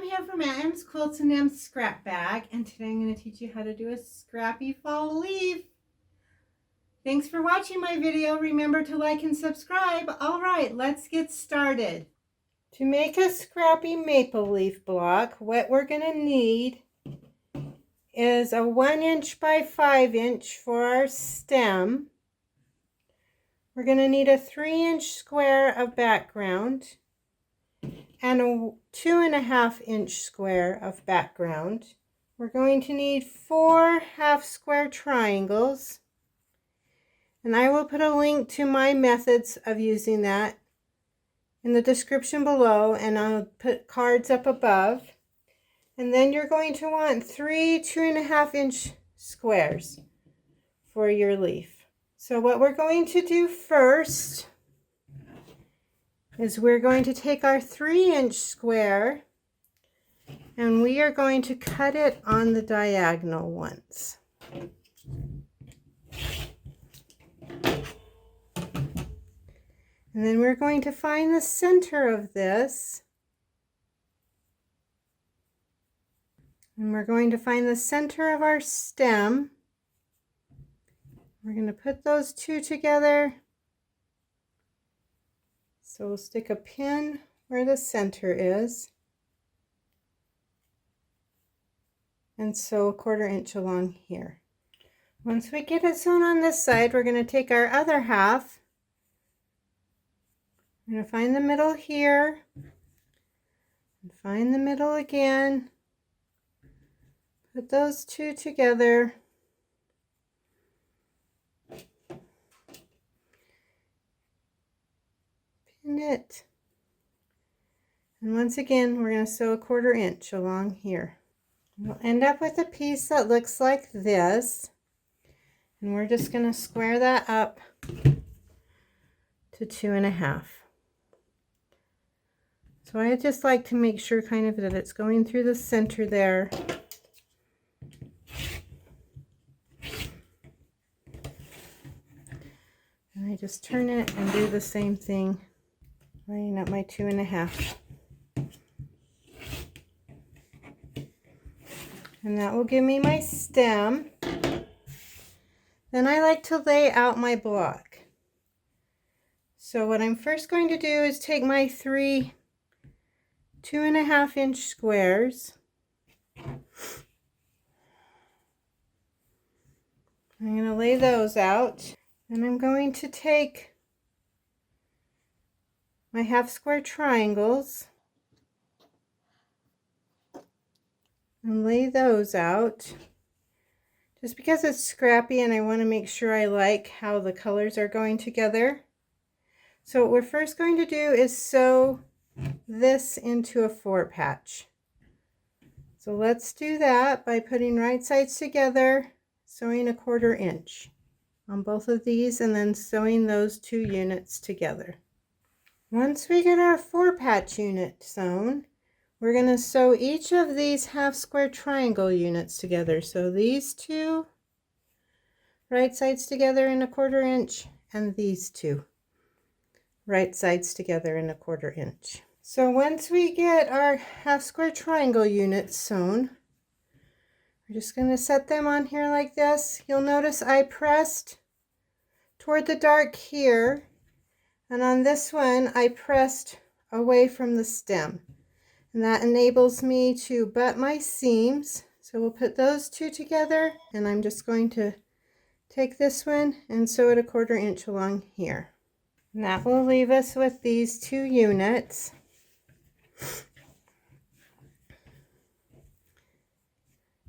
here from Aunt Em's Quilts and Em's Scrap Bag, and today I'm going to teach you how to do a scrappy fall leaf. Thanks for watching my video. Remember to like and subscribe. All right, let's get started. To make a scrappy maple leaf block, what we're going to need is a 1 inch by 5 inch for our stem. We're going to need a 3-inch square of background and a 2.5 inch square of background. We're going to need 4 half square triangles, and I will put a link to my methods of using that in the description below, and I'll put cards up above. And then you're going to want 3 2.5 inch squares for your leaf. So what we're going to do first is we're going to take our 3-inch square and we are going to cut it on the diagonal once. And then we're going to find the center of this, and we're going to find the center of our stem. We're going to put those two together. So we'll stick a pin where the center is, and sew a 1/4 inch along here. Once we get it sewn on this side, we're going to take our other half. We're going to find the middle here, and find the middle again. Put those two together. Pin it. And once again, we're going to sew a 1/4 inch along here. We'll end up with a piece that looks like this. And we're just going to square that up to 2.5. So I just like to make sure kind of that it's going through the center there. And I just turn it and do the same thing, lining up my 2.5. And that will give me my stem. Then I like to lay out my block. So what I'm first going to do is take my 3 2.5 inch squares. I'm going to lay those out. And I'm going to take my half square triangles and lay those out, just because it's scrappy and I want to make sure I like how the colors are going together. So what we're first going to do is sew this into a 4 patch. So let's do that by putting right sides together, sewing a 1/4 inch on both of these, and then sewing those 2 units together. Once we get our 4 patch unit sewn, we're going to sew each of these half square triangle units together. So these 2 right sides together in a 1/4 inch, and these 2 right sides together in a 1/4 inch. So once we get our half square triangle units sewn, we're just going to set them on here like this. You'll notice I pressed toward the dark here, and on this one I pressed away from the stem, and that enables me to butt my seams. So we'll put those 2 together, and I'm just going to take this one and sew it a 1/4 inch along here, and that will leave us with these 2 units.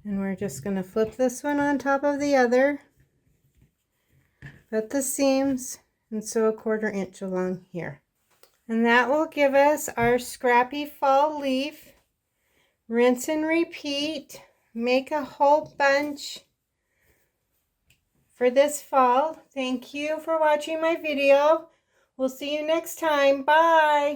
And we're just going to flip this one on top of the other, put the seams, and sew a 1/4 inch along here. And that will give us our scrappy fall leaf. Rinse and repeat. Make a whole bunch for this fall. Thank you for watching my video. We'll see you next time. Bye.